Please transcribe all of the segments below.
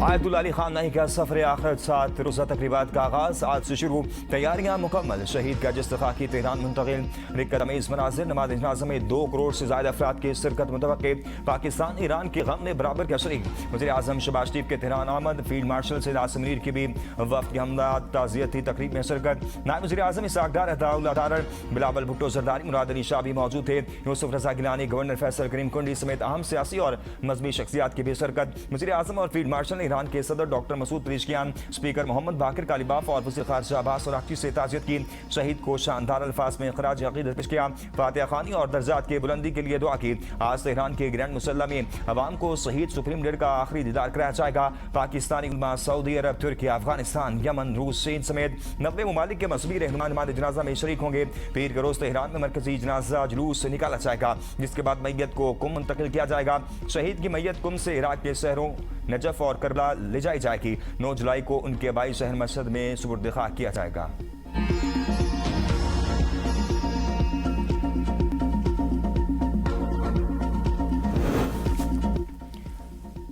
Ayatollah Ali Khamenei का सफर आखिरत 7 रोज़ा तकरीबात का आगाज आज से शुरू। तैयारियां मुकम्मल। शहीद का जस्त खाकी तेहरान मुंतकिल। रिक्कत अमीज़ मनाजिर। नमाज जनाज़ा में 2 करोड़ से ज़्यादा अफराद की शिरकत मुतवक्के। पाकिस्तान ईरान के गम में बराबर का शरीक। वज़ीर आज़म शहबाज शरीफ के तेहरान आमद। फील्ड मार्शल सैयद आसिम मुनीर की भी वफ़द की हमदर्द ताज़ियती तकरीब में शिरकत। नायब वज़ीर आज़म इसहाक़ डार, अताउल्लाह तारड़, बिलावल भुट्टो ज़रदारी, मुराद अली शाह भी मौजूद थे। यूसुफ रज़ा गिलानी, गवर्नर फैसल करीम कुंडी समेत अहम सियासी और मजहबी शख्सियात की भी शिरकत। वज़ीर आज़म और फील्ड मार्शल ने ईरान के सदर doctor Masoud Pezeshkian, speaker Mohammad Baqir Qalibaf और वज़ीर ख़ारिजा अब्बास अराग़ची से ताज़ियत की। शहीद को शानदार अल्फाज में ख़राज अक़ीदत पेश किया। फातिहा ख़वानी और दर्जात की बुलंदी के लिए दुआ की। आज तेहरान के ग्रैंड मुसल्ला में अवाम को शहीद सुप्रीम लीडर का आखिरी दीदार कराया जाएगा। पाकिस्तानी उलमा सऊदी अरब, तुर्किया, अफगानिस्तान, यमन, रूस, चीन समेत 90 ममालिक के मजहबी रहनुमा नमाज़ जनाज़ा में शरीक होंगे। पीर के रोज़ तेहरान में मरकजी जनाज़ा जुलूस निकाला जाएगा, जिसके बाद मैयत को कुम मुंतकिल किया जाएगा। शहीद की मैयत कुम से इराक के शहरों नजफ और करबला ले जाई जाएगी। 9 जुलाई को उनके आबाई शहर मशहद में सुपुर्द खाक किया जाएगा।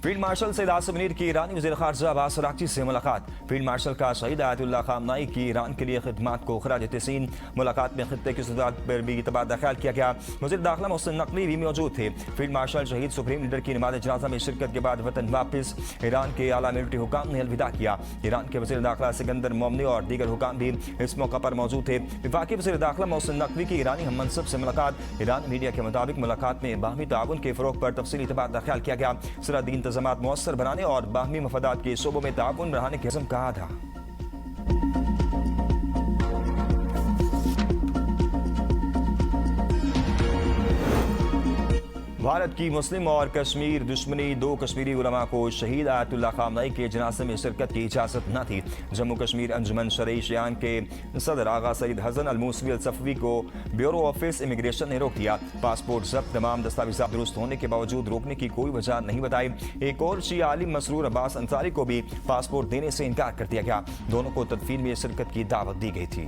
फील्ड मार्शल सैयद आसिम मुनीर की ईरानी वज़ीर ख़ारिजा अब्बास अराग़ची से मुलाकात। फील्ड मार्शल का शहीद आयतुल्लाह खामनेई की ईरान के लिए खिदमात को ख़राज तहसीन। मुलाकात में खित्ते की सूरत पर भी तबादला ख्याल किया गया। वज़ीर दाखिला मोहसिन नकवी भी मौजूद थे। फील्ड मार्शल शहीद सुप्रीम लीडर की नमाज़ जनाज़ा में शिरकत के बाद वतन वापस। ईरान के आला मिलिट्री हुकाम ने अलविदा किया। ईरान के वज़ीर दाखिला सिकंदर मोमनी और दीगर हुकाम भी इस मौका पर मौजूद थे। वफाकी वज़ीर दाखिला मोहसिन नकवी की ईरानी हम मनसब से मुलाकात। ईरान मीडिया के मुताबिक मुलाकात में बाहमी ताउन के फ़रोग़ पर तफसीली तबादला ख्याल किया गया। सरहदी इंतज़ामात मौसर बनाने और बाहमी मफादात के शोबों में ताउन बढ़ाने की अज़्म कहा था। भारत की मुस्लिम और कश्मीर दुश्मनी। 2 कश्मीरी उलमा को शहीद आयतुल्लाह खामनेई के जनाजे में शिरकत की इजाज़त न थी। जम्मू कश्मीर अंजुमन शरई शियान के सदर आगा सईद हसन अल मूसवी अल सफ़वी को ब्यूरो ऑफिस इमिग्रेशन ने रोक दिया। पासपोर्ट जब्त, तमाम दस्तावेज़ात दुरुस्त होने के बावजूद रोकने की कोई वजह नहीं बताई। एक और शिया आलिम मसरूर अब्बास अंसारी को भी पासपोर्ट देने से इनकार कर दिया गया। दोनों को तदफीन में शिरकत की दावत दी गई थी।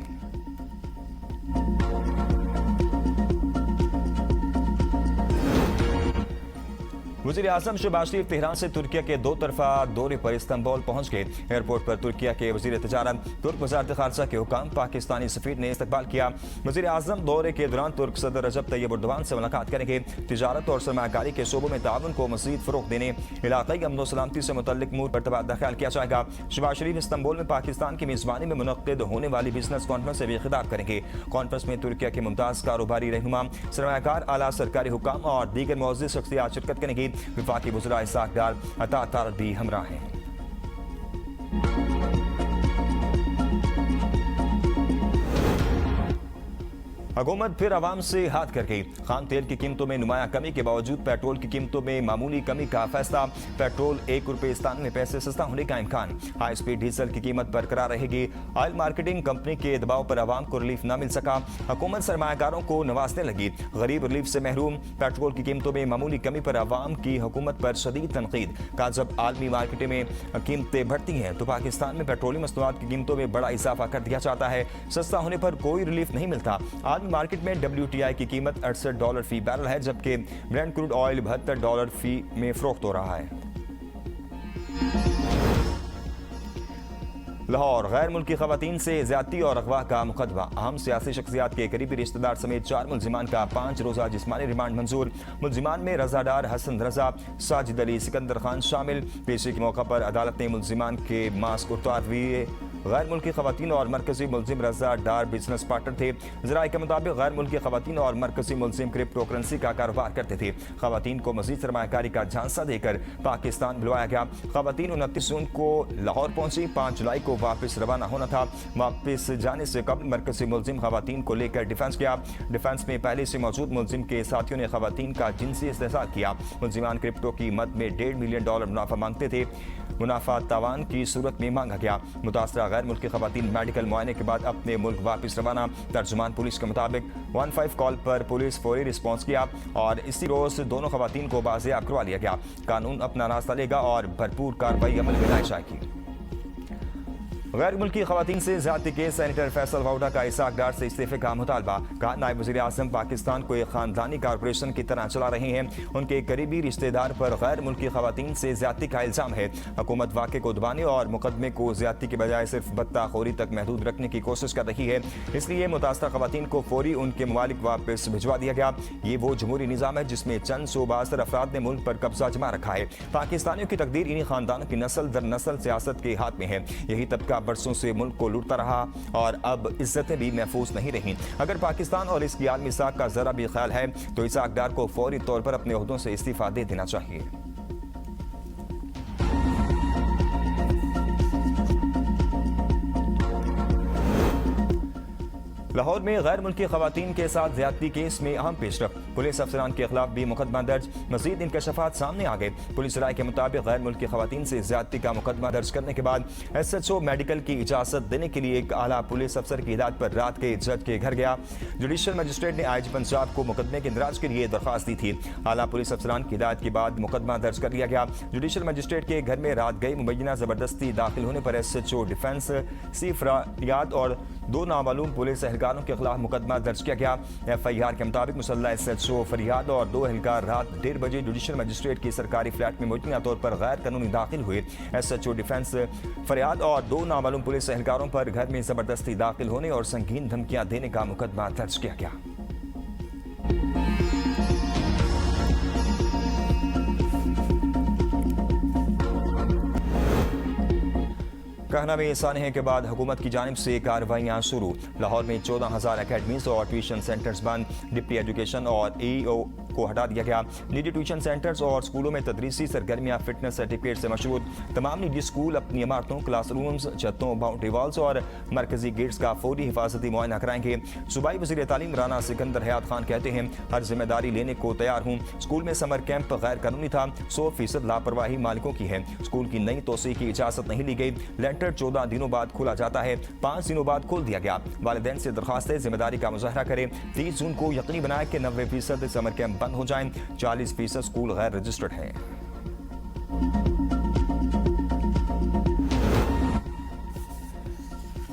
वज़ीर आज़म शहबाज शरीफ तेहरान से तुर्किया के 2 तरफा दौरे पर इस्तांबुल पहुंच गए। एयरपोर्ट पर तुर्किया के वज़ीर तिजारत, तुर्क वज़ारत ख़ारिजा के हुकाम, पाकिस्तानी सफ़ीर ने इस्तकबाल किया। वज़ीर आज़म दौरे के दौरान तुर्क सदर रजब तैयब एर्दोगान से मुलाकात करेंगे। तिजारत और सरमायाकारी के शोबों में ताउन को मज़ीद फ़रोग़ देने, इलाक़ाई अमन व सलामती से मुतल्लिक़ अमूर पर तबादला ख्याल किया जाएगा। शहबाज शरीफ इस्तांबुल में पाकिस्तान की मेज़बानी में मुनक़्क़िद होने वाली बिजनेस कॉन्फ्रेंस से भी खिताब करेंगे। कॉन्फ्रेंस में तुर्किया के मुमताज़ कारोबारी रहनुमा, सरमायाकार, आला सरकारी हुकाम और दीगर मुअज़्ज़ज़ शख्सियात शिरकत करेंगी। वफाकी वज़ीर इसहाक़ डार, अताउल्लाह तारड़ भी हमरा हैं। हुकूमत फिर आवाम से हाथ कर गई। खान तेल की कीमतों में नुमाया कमी के बावजूद पेट्रोल की कीमतों में मामूली कमी का फैसला। पेट्रोल 1 रुपये 97 पैसे सस्ता होने का इम्कान। हाई स्पीड डीजल की कीमत बरकरार रहेगी। ऑयल मार्केटिंग कंपनी के दबाव पर आवाम को रिलीफ न मिल सका। हुकूमत सरमायाकारों को नवाजने लगी, गरीब रिलीफ से महरूम। पेट्रोल की कीमतों में मामूली कमी पर आवाम की हुकूमत पर शदीद तनकीद का। जब आलमी मार्केटों में कीमतें बढ़ती हैं तो पाकिस्तान में पेट्रोलियम मसनूआत की कीमतों में बड़ा इजाफा कर दिया जाता है। सस्ता होने पर कोई रिलीफ नहीं मिलता। मार्केट में WTI की कीमत $68 फी बैरल है, जबकि ब्रेंट क्रूड ऑयल $72 फी में फरोख्त हो रहा है। लाहौर, गैर मुल्की खवातीन से ज्यादती और अगवा का मुकदमा। अहम सियासी शख्सियात के करीबी रिश्तेदार समेत 4 मुलजिमान का 5 रोज़ा जिस्मानी रिमांड मंजूर। मुलजिमान में रजादार हसन रजा, साजिद अली, सिकंदर खान शामिल। पेशी के मौका पर अदालत ने मुलजिमान के मास्क उतार दिए। गैर मुल्की खवातीन और मरकजी मुलजिम रजा डार बिजनेस पार्टनर थे। ज़राए के मुताबिक गैर मुल्की खवातीन और मरकजी मुलजिम क्रिप्टो करेंसी का कारोबार करते थे। खवातीन को मजीद सरमायाकारी का झांसा देकर पाकिस्तान बुलवाया गया। खवातीन 29 जून को लाहौर पहुंची। 5 जुलाई को वापस रवाना होना था। वापस जाने से कबल मरकजी मुलजिम खवातीन को लेकर डिफेंस किया। डिफेंस में पहले से मौजूद मुलजिम के साथियों ने खवातीन का जिनसी इस्तेहसाल किया। मुलजिमान क्रिप्टो की मद में $1.5 मिलियन मुनाफा मांगते थे। मुनाफा तावान की सूरत में मांगा गया। मुतासरा गैर मुल्की खवातीन मेडिकल मुआयने के बाद अपने मुल्क वापस रवाना। तर्जुमान पुलिस के मुताबिक 15 कॉल पर पुलिस फौरी रिस्पॉन्स किया और इसी रोज दोनों खवातीन को बाज़ियाब करवा लिया गया। कानून अपना रास्ता लेगा और भरपूर कार्रवाई अमल में लाई जाएगी। गैर मुल्की खवातीन से ज्यादती केस, सेनेटर फैसल वाउडा का इसाक डार से इस्तीफे का मुतालबा। कहा नायब वज़ीर आज़म पाकिस्तान को एक खानदानी कारपोरेशन की तरह चला रहे हैं। उनके करीबी रिश्तेदार पर गैर मुल्की खवातीन से ज्यादती का इल्जाम है। हुकूमत वाक़े को दबाने और मुकदमे को ज्यादती के बजाय सिर्फ बत्ताखोरी तक महदूद रखने की कोशिश कर रही है, इसलिए मुतासरा खवातीन को फौरी उनके ममालिक वापस भिजवा दिया गया। ये वो जमहूरी निज़ाम है जिसमें चंद सूबासर अफराद ने मुल्क पर कब्जा जमा रखा है। पाकिस्तानियों की तकदीर इन्हीं खानदानों की नस्ल दर नस्ल सियासत के हाथ में है। यही तबका बरसों से मुल्क को लूटता रहा और अब इज्जतें भी महफूज नहीं रहीं। अगर पाकिस्तान और इसकी आलमी साख का जरा भी ख्याल है तो इसाक डार को फौरी तौर पर अपने ओहदों से इस्तीफा दे देना चाहिए। लाहौर में गैर मुल्की खवातीन के साथ ज्यादती केस में अहम पेशरफ्त, पुलिस अफसरान के खिलाफ भी मुकदमा दर्ज। मजीद इंकशाफात सामने आ गए। पुलिस राय के मुताबिक गैर मुल्की खवातीन से ज्यादती का मुकदमा दर्ज करने के बाद SHO मेडिकल की इजाजत देने के लिए एक आला पुलिस अफसर की हिदायत पर रात के जज के घर गया। जुडिशल मजिस्ट्रेट ने IG पंजाब को मुकदमे के इंदराज के लिए दरख्वास्त दी थी। आला पुलिस अफसरान की हिदायत के बाद मुकदमा दर्ज कर लिया गया। जुडिशल मजिस्ट्रेट के घर में रात गई मुबैना जबरदस्ती दाखिल होने पर SHO डिफेंस सी फरियाद और 2 नामालूम पुलिस एहलकारों के खिलाफ मुकदमा दर्ज किया गया। FIR के मुताबिक मुसल्ला SHO फरियाद और 2 एहलकार रात 1:30 बजे जुडिशल मजिस्ट्रेट की सरकारी फ्लैट में मुबैना तौर पर गैर कानूनी दाखिल हुए। SHO डिफेंस फरियाद और 2 नामालूम पुलिस एहलकारों पर घर में जबरदस्ती दाखिल होने और संगीन धमकियां देने का मुकदमा दर्ज किया गया। कहना में सानहे के बाद हुकूमत की जानिब से कार्रवाइयाँ शुरू। लाहौर में 14,000 अकेडमीज और ट्यूशन सेंटर्स बंद। डिप्टी एजुकेशन और EO को हटा दिया गया। निजी ट्यूशन सेंटर्स और स्कूलों में तदरीसी सरगर्मियाँ फिटनेस सर्टिफिकेट से मशरूत। तमाम निजी स्कूल अपनी इमारतों, क्लासरूम्स, छतों, बाउंड्री वॉल्स और मरकजी गेट्स का फौरी हिफाजती मुआयना कराएंगे। सूबाई वज़ीर तालीम राना सिकंदर हयात खान कहते हैं, हर जिम्मेदारी लेने को तैयार हूँ। स्कूल में समर कैंप गैर कानूनी था, 100% लापरवाही मालिकों की है। स्कूल की नई तोसी की इजाजत नहीं ली गई। लेंटर 14 दिनों बाद खोला जाता है, 5 दिनों बाद खोल दिया गया। वालिदैन से दरखास्त है जिम्मेदारी का मुजाहरा करें। 30 जून को यकीनी बनाए कि 90% समर कैंप बंद हो जाएं। 40% स्कूल गैर रजिस्टर्ड हैं।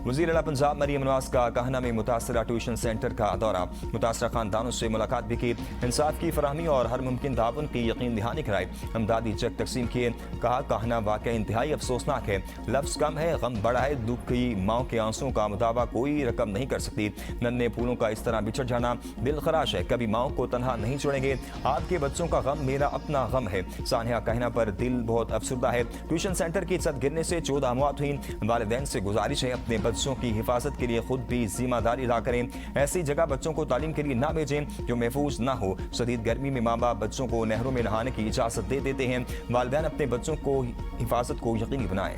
वज़ीर आला पंजाब मरियम नवाज का कहना में मुतासरा ट्यूशन सेंटर का दौरा। मुतासरा खानदानों से मुलाकात भी की। इंसाफ की फराहमी और हर मुमकिन ताउन की यकीन दहानी कराई। अमदादी चेक तकसीम किए। कहा कहना वाकई इंतहाई अफसोसनाक है। लफ्ज़ कम है, गम बड़ा है। दुख की माओ के आंसुओं का मुताबा कोई रकम नहीं कर सकती। नन्हे फूलों का इस तरह बिछड़ जाना दिल खराश है। कभी माओ को तनहा नहीं छोड़ेंगे। आपके बच्चों का गम मेरा अपना गम है। सानिया कहना पर दिल बहुत अफसरदा है। ट्यूशन सेंटर की छत गिरने से 14 मौत हुई। वालिदैन से गुजारिश है अपने बच्चों की हिफाजत के लिए खुद भी जिम्मेदारी अदा करें। ऐसी जगह बच्चों को तालीम के लिए ना भेजें जो महफूज ना हो। शदीद गर्मी में माँ बाप बच्चों को नहरों में नहाने की इजाजत दे देते हैं। वालिदैन अपने बच्चों को हिफाजत को यकीनी बनाएं।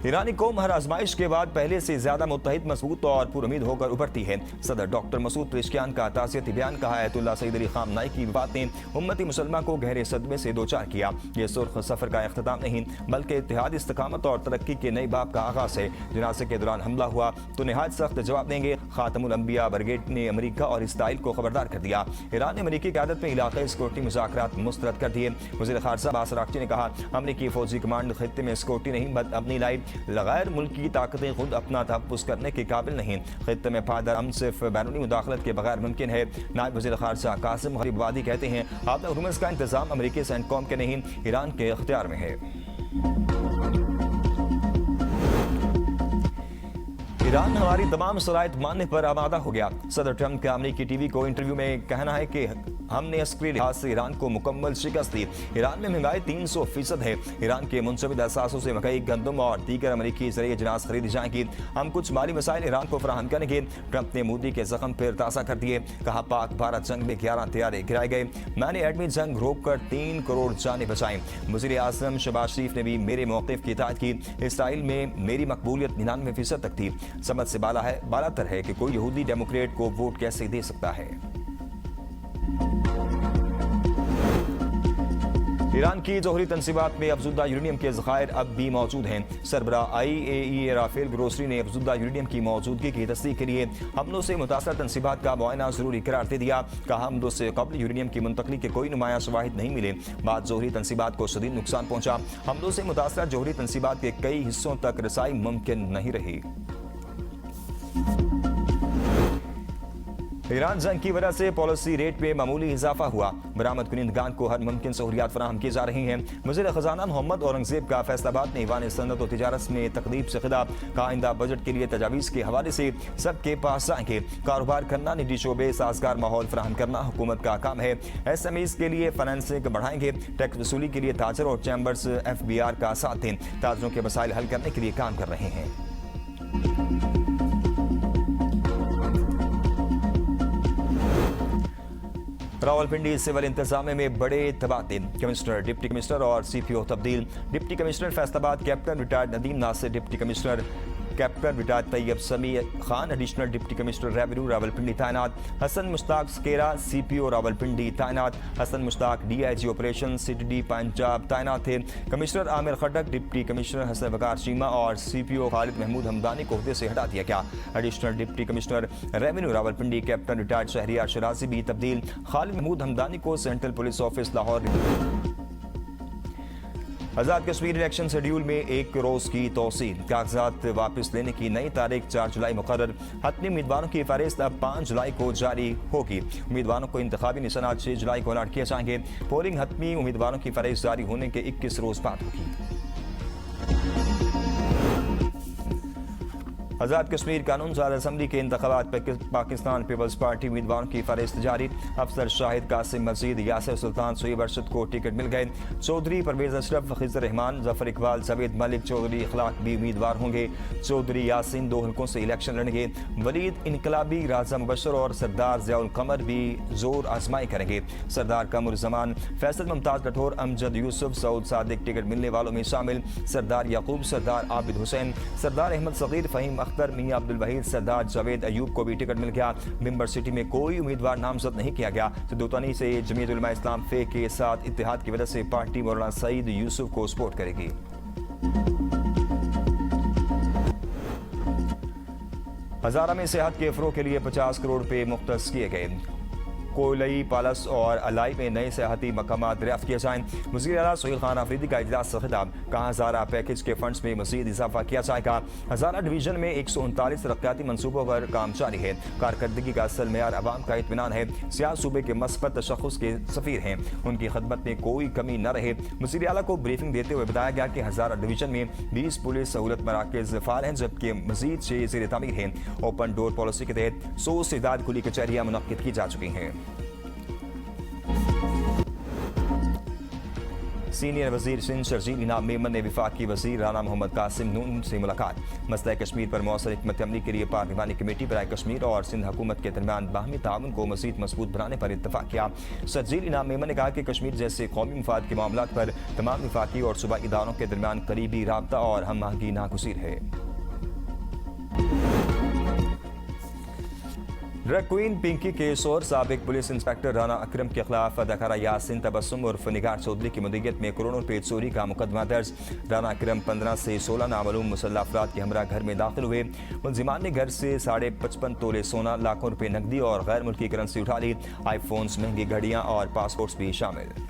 ईरानी कौम हर आजमाइश के बाद पहले से ज्यादा मुत्तहिद, मजबूत और पुरुमीद होकर उभरती है। सदर डॉक्टर मसूद पेशकियान का ताज़ियती बयान। कहा आयतुल्लाह सईद अली खामनाई की वफात ने उम्मती मुसलमान को गहरे सदमे से दो चार किया। यह सुर्ख सफर का इख्तिताम नहीं बल्कि इत्तेहाद, इस्तकामत और तरक्की के नए बाब का आगाज है। जनाजे के दौरान हमला हुआ तो निहायत सख्त जवाब देंगे। खातमुल अंबिया ब्रिगेड ने अमरीका और इसराइल को खबरदार कर दिया। ईरान ने अमरीकी क़यादत में इलाक़ाई सिक्योरिटी मुज़ाकरात मुस्तरद कर दिए। वज़ीर ख़ारजा अब्बास अराग़ची ने कहा, अमरीकी फौजी कमांड खित्ते में सिक्योरिटी नहीं अपनी लाई। गैर मुल्की ताकतें खुद अपना तहफ़्फ़ुज़ करने के काबिल नहीं। खित्ते में पायदार अमन सिर्फ बैरूनी मुदाखलत के बगैर मुमकिन है। नायब वज़ीर ख़ारजा कासिम गरीबाबादी कहते हैं, आबा हुर्मुज़ का इंतज़ाम अमरीकी सेंटकॉम के नहीं ईरान के इख्तियार में है। ईरान हमारी तमाम शराइत मानने पर आमादा हो गया। सदर ट्रंप का अमरीकी टीवी को इंटरव्यू में कहना है कि हमने अस्करी लिहाज से ईरान को मुकम्मल शिकस्त दी। ईरान में महंगाई 300% है। ईरान के मुंसबिद असासों से मकई, गंदम और दीगर अमरीकी ज़रिए जनाज खरीदी जाएंगी। हम कुछ माली मसाइल ईरान को फराहम करेंगे। ट्रंप ने मोदी के जख्म फिर ताज़ा कर दिए। कहा, पाक भारत जंग में 11 तैयारे गिराए गए। मैंने एडमी जंग रोक कर 3 करोड़ जानें बचाई। वज़ीर आज़म शहबाज शरीफ ने भी मेरे मौक़िफ़ की तायद की। इसराइल में मेरी मकबूलियत 99% तक थी। समझ से बालातर है कि कोई यहूदी डेमोक्रेट को वोट कैसे दे सकता है। ईरान की जौहरी तनसीबात में अफजुदा यूरेनियम के ज़खायर अब भी मौजूद हैं। सरबरा IAEA राफेल ग्रोसरी ने अफजुदा यूरेनियम की मौजूदगी की तस्दीक के लिए हमलों से मुतासर तनसीबात का मुआयना जरूरी करार दे दिया। कहा, हमलों से कबल यूरेनियम की मुंतकली के कोई नुमाया शवाहिद नहीं मिले। बाद जौहरी तनसीबात को शदीद नुकसान पहुंचा। हमलों से मुतासर जौहरी तनसीबात के कई हिस्सों तक रसाई मुमकिन नहीं रही। ईरान जंग की वजह से पॉलिसी रेट में मामूली इजाफा हुआ। बरामद कुनिंदगान को हर मुमकिन सहूलियात फराहम की जा रही हैं। वज़ीर ख़जाना मोहम्मद औरंगजेब का फैसलाबाद में ईवान सनअत और तिजारत में तकदीब से खिताब। कहा, आइंदा बजट के लिए तजावीज़ के हवाले से सबके पास आएंगे। कारोबार करना, निजी शोबे साजगार माहौल फराहम करना हुकूमत का काम है। SMEs के लिए फाइनेंसिंग बढ़ाएंगे। टैक्स वसूली के लिए ताजर और चैम्बर्स FBR का साथ दें। ताजरों के मसाइल हल करने के लिए काम कर रहे हैं। रावलपिंडी सिविल इंतजामिया में बड़े तबादले। कमिश्नर, डिप्टी कमिश्नर और CPO तब्दील। Deputy commissioner Faisalabad captain retired Nadeem Nasir, deputy commissioner captain retired Tayyab Sami Khan, additional deputy commissioner revenue Rawalpindi तैनात। हसन मुश्ताक स्केरा CPO रावलपिंडी तैनात। Hasan Mushtaq DIG operation CTD Punjab तैनात थे। Commissioner Aamir Khattak, deputy commissioner Hasan Waqar Cheema और CPO खालिद महमूद हमदानी को ओहदे से हटा दिया गया। Additional deputy commissioner revenue Rawalpindi captain retired Shahryar Sherazi भी तब्दील। खालिद महमूद हमदानी को central police office Lahore. Azad Kashmir election schedule में एक रोज की तोसी। कागजात वापस लेने की नई तारीख 4 जुलाई मुकर्रर। हतमी उम्मीदवारों की फहरिस्त अब 5 जुलाई को जारी होगी। उम्मीदवारों को इंतखाबी निशानात 6 जुलाई को अलॉट किए जाएंगे। पोलिंग हतमी उम्मीदवारों की फहरिस्त जारी होने के 21 रोज बाद होगी। आज़ाद कश्मीर कानून साज असम्बली के इंतखाबात पाकिस्तान पीपल्स पार्टी उम्मीदवारों की फहरिस्त जारी। अफसर शाहिद कासिम मजीद, यासिर सुल्तान, सोएब अरशद को टिकट मिल गए। चौधरी परवेज अशरफ, खिजर रहमान, जफर इकबाल, जावेद मलिक, चौधरी अखलाक भी उम्मीदवार होंगे। चौधरी यासीन 2 हल्कों से इलेक्शन लड़ेंगे। वलीद इनकलाबी, राजा मुबशर और सरदार ज़ियाउल कमर भी जोर आजमाई करेंगे। सरदार कमर जमान, फैसल मुमताज राठौर, अमजद यूसुफ, सऊद सादिक टिकट मिलने वालों में शामिल। सरदार याकूब, सरदार आबिद हुसैन, सरदार अहमद सगीर, फ़हीम अख्तर, मियां अब्दुल वहीद, सरदार जावेद अयूब को भी टिकट मिल गया। मेंबर सिटी में कोई उम्मीदवार नामजद नहीं किया गया। सिद्दूतानी से जमीयत उलमा इस्लाम फे के साथ इत्तेहाद की वजह से पार्टी मौलाना सईद यूसुफ को सपोर्ट करेगी। हजारा में सेहत के फ़रोग़ के लिए 50 करोड़ रुपए मुख्तस किए गए। कोलई, पालस और अलाई में नए सेहती मकामात दरियाफ्त किए जाएँ। वज़ीर आला सोहेल खान आफरीदी का इजलास से खिताब। कहा, हजारा पैकेज के फंड्स में मज़ीद इजाफा किया जाएगा। हजारा डिवीजन में 139 तरक्याती मनसूबों पर काम जारी है। कारकर्दगी का असल मेयार अवाम का इत्मीनान है। सियाह सूबे के मस्बत तशख़्ख़ुस के सफ़ीर हैं, उनकी खदमत में कोई कमी न रहे। वज़ीर आला को ब्रीफिंग देते हुए बताया गया कि हजारा डिवीजन में 20 पुलिस सहूलत मराकज़ फ़ाल हैं, जबकि मज़ीद 6 ज़ेर तामीर हैं। ओपन डोर पॉलिसी के तहत 100 से ज़्यादा खुली कचहरियाँ मुनक्किद की जा चुकी हैं। सीनियर वजीर सिंध शर्जील इनाम मेमन ने वफाकी वजीर राना मोहम्मद कासिम नून से मुलाकात। मसला कश्मीर पर मौसर हिकमत अमली के लिए पार्लिमानी कमेटी बराए कश्मीर और सिंध हुकूमत के दरमियान बाहमी ताउन को मज़ीद मजबूत बनाने पर इत्तफाक किया। शर्जील इनाम मेमन ने कहा कि कश्मीर जैसे कौमी मफाद के मामलों पर तमाम वफाकी और सूबाई इदारों के दरमियान करीबी राबता और हम आहंगी नागुज़ीर है। ड्रग क्वीन पिंकी केस और साबिक पुलिस इंस्पेक्टर राना अकरम के खिलाफ अदाकारा यासिन तबस्सुम उर्फ निगार चौधरी की मुद्दत में करोड़ों रुपए चोरी का मुकदमा दर्ज। राना अकरम 15 से 16 नामालूम मुसल्लह अफराद के हमरा घर में दाखिल हुए। मुलजिमान ने घर से 55.5 तोले सोना, लाखों रुपए नकदी और गैर मुल्की करेंसी उठा ली। आईफोन्स, महंगी घड़ियां और पासपोर्ट्स भी शामिल।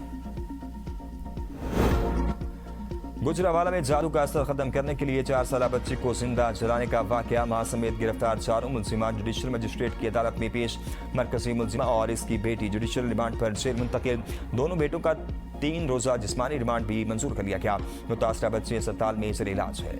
गुजरावाला में जादू का असर खत्म करने के लिए 4 साला बच्ची को जिंदा जलाने का वाकया। मां समेत गिरफ्तार 4 मुलजिमान जुडिशल मजिस्ट्रेट की अदालत में पेश। मरकजी मुलजिमा और इसकी बेटी जुडिशल रिमांड पर जेल मुंतकिल। दोनों बेटों का 3 रोजा जिस्मानी रिमांड भी मंजूर कर लिया गया। मुतासरा बच्ची अस्पताल में जेर इलाज है।